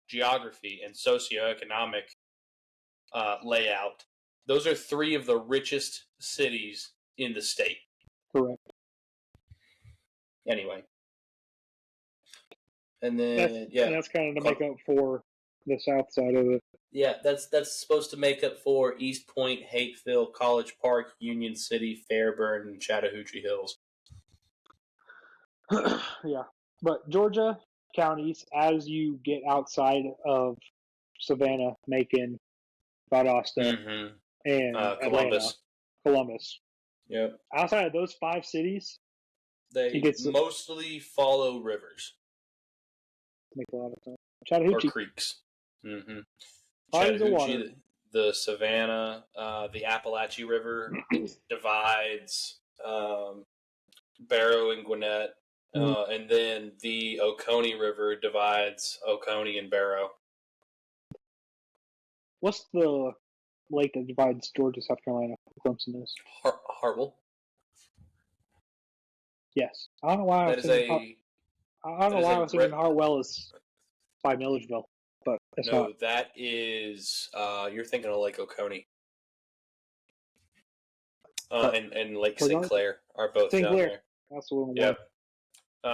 geography and socioeconomic layout, those are three of the richest cities in the state. Correct. Anyway. And then, that's kind of to make up for the south side of it. Yeah, that's supposed to make up for East Point, Hateville, College Park, Union City, Fairburn, and Chattahoochee Hills. Yeah, but Georgia counties, as you get outside of Savannah, Macon, Valdosta, and Atlanta, Columbus. Yep. Outside of those 5 cities, They mostly follow rivers. Make a lot of sense. Chattahoochee. Or creeks. Mm-hmm. Chattahoochee, the Savannah, the Appalachie River divides Barrow and Gwinnett, and then the Oconee River divides Oconee and Barrow. What's the lake that divides Georgia, South Carolina? Clemson is Hartwell. Yes, I don't know why I was thinking. I don't know why I was thinking Hartwell is by Milledgeville, but it's not. No, that is you're thinking of Lake Oconee. And Lake Sinclair are both down there. That's the one. Yep.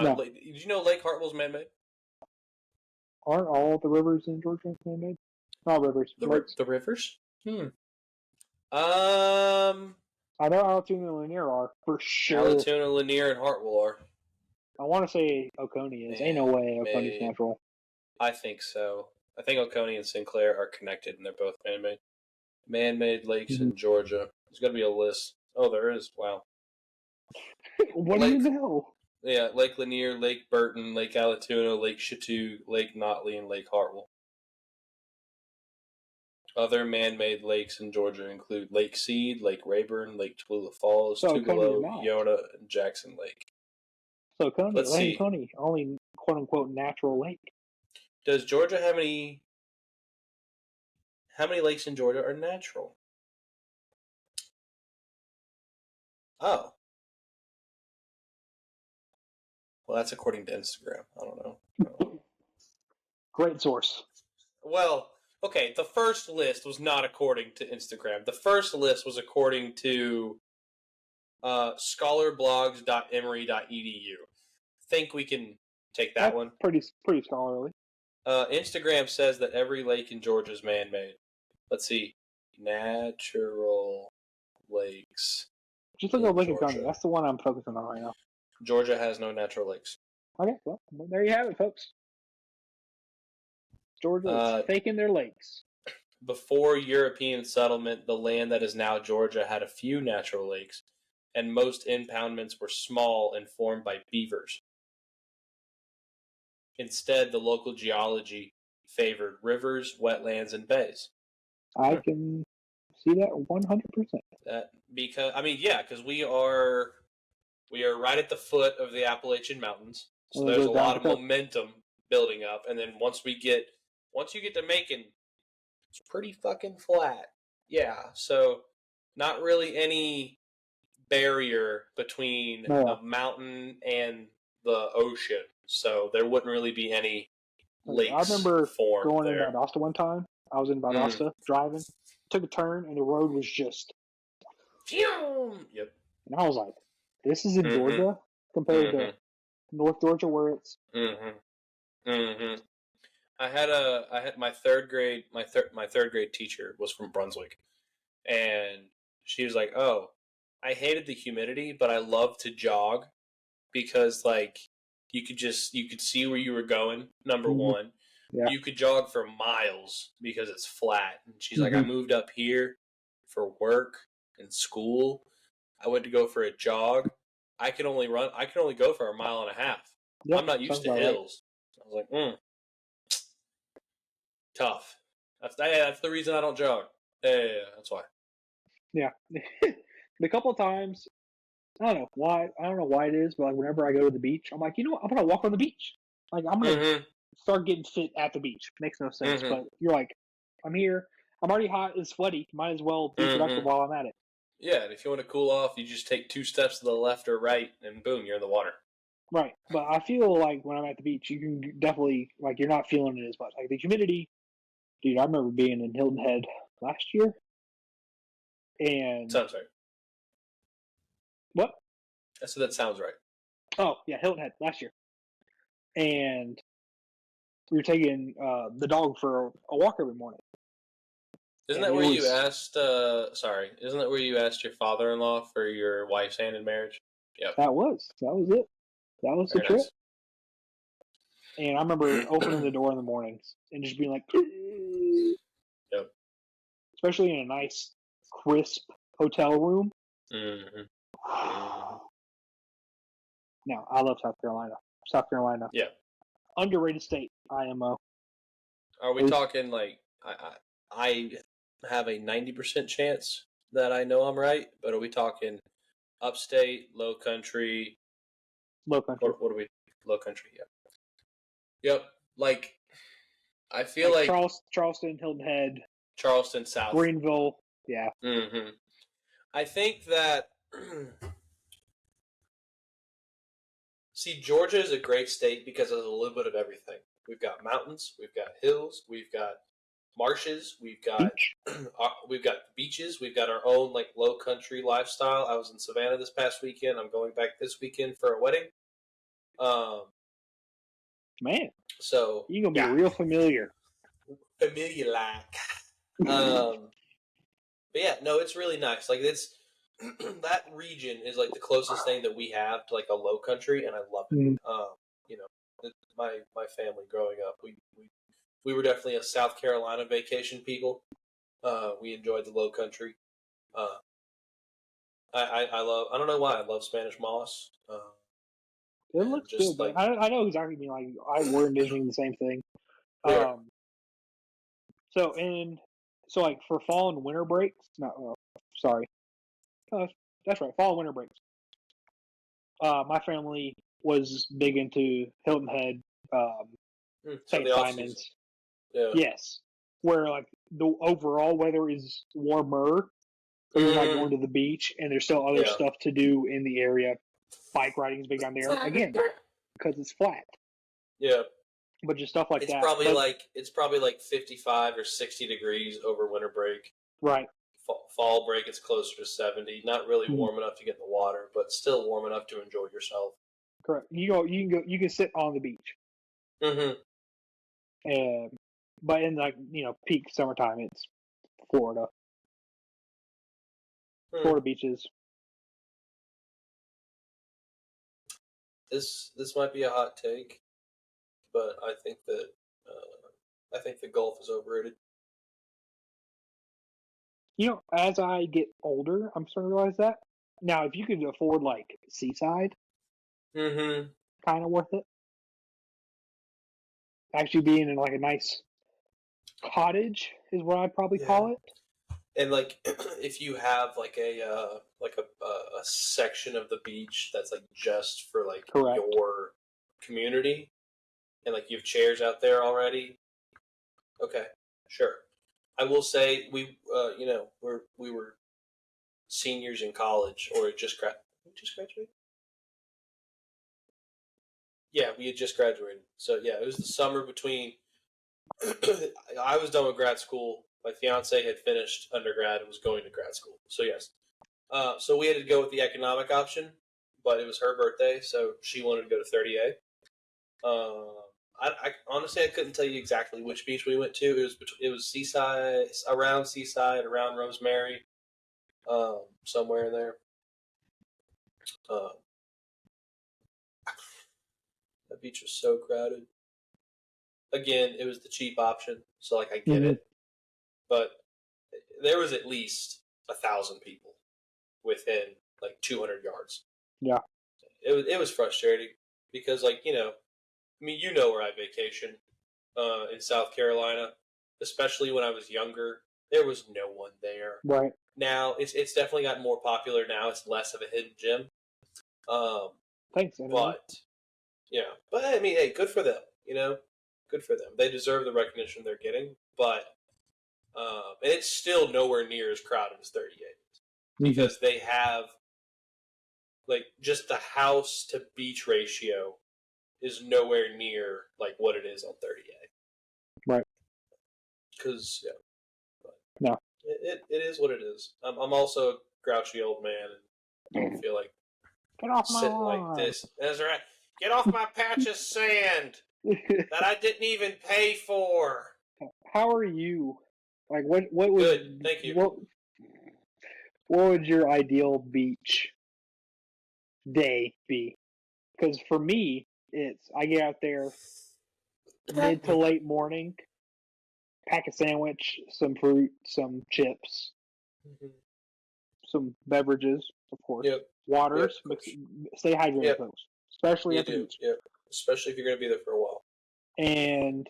Did you know Lake Hartwell's man-made? Aren't all the rivers in Georgia man-made? Not rivers. The rivers? I know Allatoona and Lanier are, for sure. Allatoona, Lanier, and Hartwell are. I want to say Oconee is. Ain't no way Oconee's natural. I think so. I think Oconee and Sinclair are connected, and they're both man-made. Man-made lakes in Georgia. There's got to be a list. Oh, there is. Wow. What do you know? Yeah, Lake Lanier, Lake Burton, Lake Allatoona, Lake Chateau, Lake Notley, and Lake Hartwell. Other man-made lakes in Georgia include Lake Seed, Lake Rayburn, Lake Tooele Falls, Tugelo, Yona, and Jackson Lake. So Oconee, only quote-unquote natural lake. Does Georgia have any... How many lakes in Georgia are natural? Oh. Well, that's according to Instagram. I don't know. Great source. Well, okay, the first list was not according to Instagram. The first list was according to scholarblogs.emory.edu. Think we can take that one? Pretty scholarly. Instagram says that every lake in Georgia is man-made. Let's see. Natural lakes. Just look at Lake Oconee. That's the one I'm focusing on right now. Georgia has no natural lakes. Okay, well, there you have it, folks. Georgia is faking their lakes. Before European settlement, the land that is now Georgia had a few natural lakes, and most impoundments were small and formed by beavers. Instead, the local geology favored rivers, wetlands, and bays. I can see that 100%. Because we are right at the foot of the Appalachian Mountains, so there's a lot of momentum building up, and then once you get to Macon, it's pretty fucking flat. Yeah, so not really any barrier between a mountain and the ocean, so there wouldn't really be any lakes. I remember going there. in Valdosta one time. I was in Valdosta driving, took a turn, and the road was just... Yep. And I was like, this is in Georgia compared to North Georgia where it's... I had my third grade teacher was from Brunswick, and she was like, "Oh, I hated the humidity, but I loved to jog because like you could see where you were going. Number one, you could jog for miles because it's flat." And she's like, "I moved up here for work and school. I went to go for a jog. I could only go for a mile and a half. Yep, I'm not used to hills." Right. I was like, tough. That's the reason I don't jog. Yeah, that's why. Yeah. The couple of times, I don't know why it is, but like whenever I go to the beach, I'm like, you know what? I'm going to walk on the beach. Like, I'm going to start getting fit at the beach. Makes no sense, but you're like, I'm here. I'm already hot and sweaty. Might as well be productive while I'm at it. Yeah, and if you want to cool off, you just take 2 steps to the left or right, and boom, you're in the water. Right, but I feel like when I'm at the beach, you can definitely, like, you're not feeling it as much. Like, the humidity, dude, I remember being in Hilton Head last year, and... Sounds right. What? I said that sounds right. Oh, yeah, Hilton Head last year. And we were taking the dog for a walk every morning. Isn't that where you asked? Isn't that where you asked your father-in-law for your wife's hand in marriage? Yep. That was it. That was the trip. Nice. And I remember opening the door in the mornings and just being like, yep. Especially in a nice, crisp hotel room. Mm-hmm. Now, I love South Carolina. South Carolina. Yeah. Underrated state, IMO. Are we talking like I have a 90% chance that I know I'm right, but are we talking upstate, low country? Low country. What are we? Low country, yeah. Yep. Like, I feel like Charleston, Hilton Head. Charleston, South. Greenville, yeah. Mm-hmm. I think that... See, Georgia is a great state because there's a little bit of everything. We've got mountains, we've got hills, we've got marshes, we've got beaches, we've got our own like low country lifestyle. I was in Savannah this past weekend. I'm going back this weekend for a wedding. Man, so you're gonna be real familiar. Familiar like. But yeah, no, it's really nice. Like it's that region is like the closest thing that we have to like a low country, and I love it. You know, my family growing up, we were definitely a South Carolina vacation people. We enjoyed the low country. I don't know why I love Spanish moss. It looks good. Like, I know exactly. We're envisioning the same thing. Yeah. So like for fall and winter breaks. No, sorry. That's right. Fall and winter breaks. My family was big into Hilton Head, St. Simon's. Yeah. Yes, where like the overall weather is warmer. You're not going to the beach, and there's still other stuff to do in the area. Bike riding is big down there again because it's flat. Yeah, but just stuff like that. It's probably like 55 or 60 degrees over winter break. Right. Fall break, it's closer to 70. Not really warm enough to get in the water, but still warm enough to enjoy yourself. Correct. You can sit on the beach. Mm-hmm. But in peak summertime, it's Florida. Florida beaches. This might be a hot take, but I think that the Gulf is overrated. As I get older, I'm starting to realize that. Now, if you could afford like seaside, kind of worth it. Actually, being in like a nice cottage is what I'd probably call it. And like, if you have like a section of the beach that's like just for like your community, and like you have chairs out there already. Okay, sure. I will say we were seniors in college, or just graduated. Yeah, we had just graduated. So yeah, it was the summer between. I was done with grad school. My fiance had finished undergrad and was going to grad school. So yes. So we had to go with the economic option, but it was her birthday, so she wanted to go to 30A. I honestly, I couldn't tell you exactly which beach we went to. It was Seaside, around Rosemary, somewhere in there. That beach was so crowded. Again, it was the cheap option, so like I get it, but there was at least 1,000 people within like 200 yards. Yeah, it was frustrating because where I vacation in South Carolina, especially when I was younger, there was no one there. Right. Now it's definitely gotten more popular. Now it's less of a hidden gem. Thanks, anyway. But I mean, hey, good for them. Good for them. They deserve the recognition they're getting, but and it's still nowhere near as crowded as 38 because they have like just the house to beach ratio is nowhere near like what it is on 38. Right. Because no, it is what it is. I'm also a grouchy old man and don't feel like get off sitting my like this. That's right. Get off my patch of sand. that I didn't even pay for. How are you? Like, what would Good, thank you. What would your ideal beach day be? Because for me, it's I get out there mid to late morning, pack a sandwich, some fruit, some chips, some beverages, of course, Yep. waters. Yep, of course. Stay hydrated, Yep. folks, especially You at the do. beach. Yep. Especially if you're going to be there for a while. And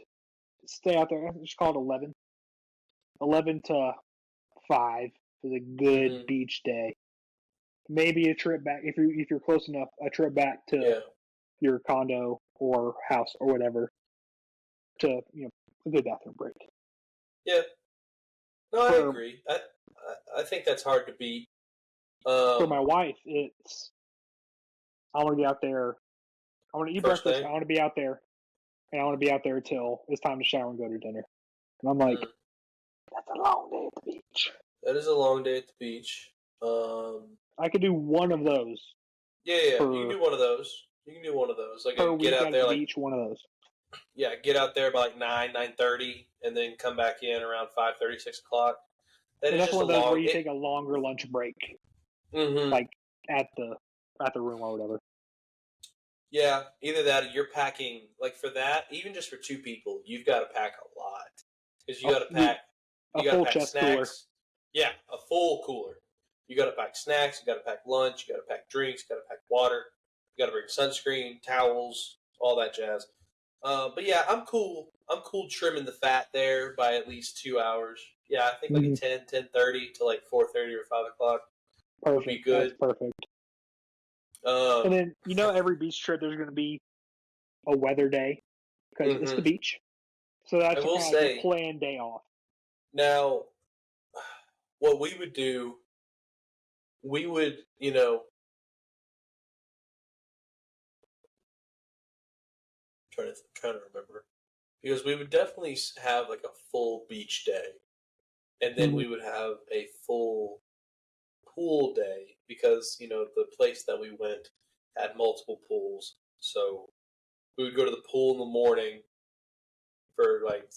stay out there. It's called 11. 11 to 5 is a good beach day. Maybe a trip back if you're close enough. A trip back to your condo or house or whatever to a good bathroom break. Yeah. No, I agree. I think that's hard to beat. For my wife, it's I want to be out there. I want to eat breakfast. Thing? I want to be out there, and I want to be out there till it's time to shower and go to dinner. And I'm like, that's a long day at the beach. That is a long day at the beach. I could do one of those. Yeah. You can do one of those. Like get out there, beach, one of those. Yeah, get out there by like 9:30, and then come back in around 5:30, 6 o'clock. That's one of those where you take a longer lunch break, like at the room or whatever. Yeah, either that or you're packing, like for that, even just for 2 people, you've got to pack a lot. Because you got to pack, a full chest snacks. Cooler. Yeah, a full cooler. You got to pack snacks, you got to pack lunch, you got to pack drinks, you got to pack water, you got to bring sunscreen, towels, all that jazz. But yeah, I'm cool. I'm cool trimming the fat there by at least 2 hours. Yeah, I think like 10:30 to like 4:30 or 5 o'clock would be good. That's perfect. And then every beach trip there's going to be a weather day because it's the beach, so that's kind of like a planned day off. Now, what we would do, we would trying to remember, because we would definitely have like a full beach day, and then we would have a full pool day because the place that we went had multiple pools, so we would go to the pool in the morning for like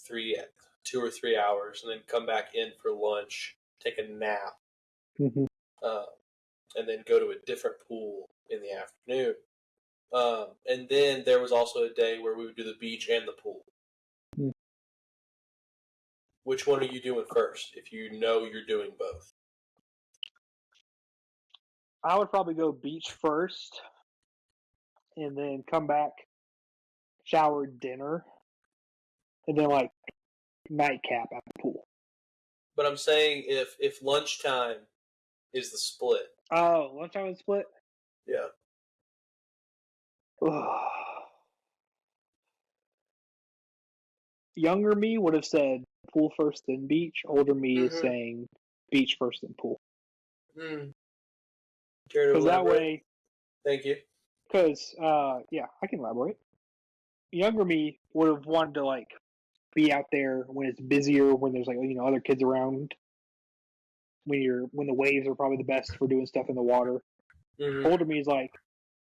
2 or 3 hours, and then come back in for lunch, take a nap, and then go to a different pool in the afternoon. And then there was also a day where we would do the beach and the pool. Which one are you doing first if you know you're doing both? I would probably go beach first and then come back, shower, dinner, and then like nightcap at the pool. But I'm saying if lunchtime is the split. Oh, lunchtime is split? Yeah. Younger me would have said pool first then beach. Older me is saying beach first then pool. Because that way. Thank you. Because yeah, I can elaborate. Younger me would have wanted to like be out there when it's busier, when there's like other kids around. When the waves are probably the best for doing stuff in the water. Older me is like,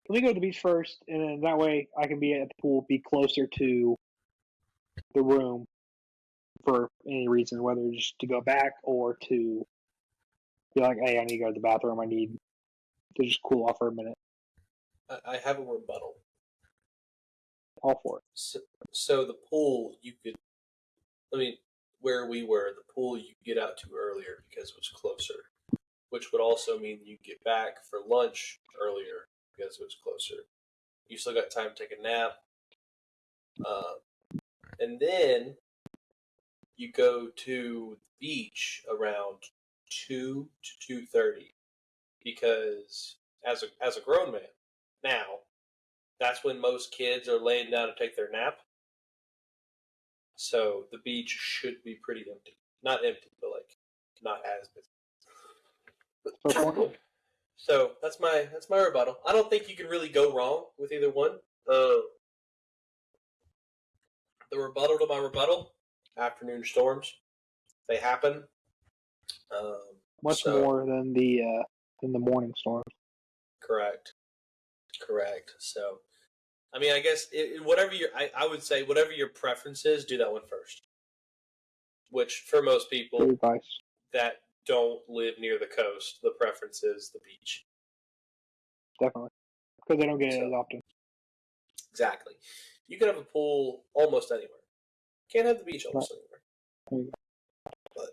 let me go to the beach first, and then that way I can be at the pool, be closer to the room for any reason, whether just to go back or to be like, hey, I need to go to the bathroom. I need to just cool off for a minute. I have a rebuttal. All for it. So the pool, where we were, the pool you could get out to earlier because it was closer, which would also mean you get back for lunch earlier because it was closer. You still got time to take a nap. And then you go to the beach around 2 to 2:30 because as a grown man now, that's when most kids are laying down to take their nap. So the beach should be pretty empty. Not empty, but like not as busy. So that's my rebuttal. I don't think you can really go wrong with either one. The rebuttal to my rebuttal: afternoon storms. They happen. Much more than the morning storms. Correct. So I mean, I guess I would say whatever your preference is, do that one first. Which for most people Good advice. that don't live near the coast, the preference is the beach. Definitely. Because they don't get it as often. Exactly. You can have a pool almost anywhere. Can't have the beach almost anywhere. But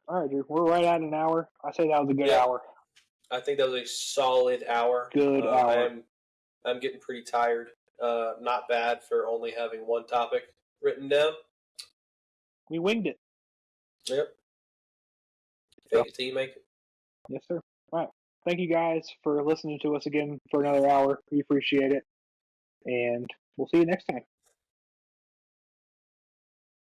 all right, Drew. We're right at an hour. I say that was a good hour. I think that was a solid hour. Good hour. I'm getting pretty tired. Not bad for only having one topic written down. We winged it. Yep. Fake it till you make it. Yes, sir. All right. Thank you guys for listening to us again for another hour. We appreciate it. And we'll see you next time.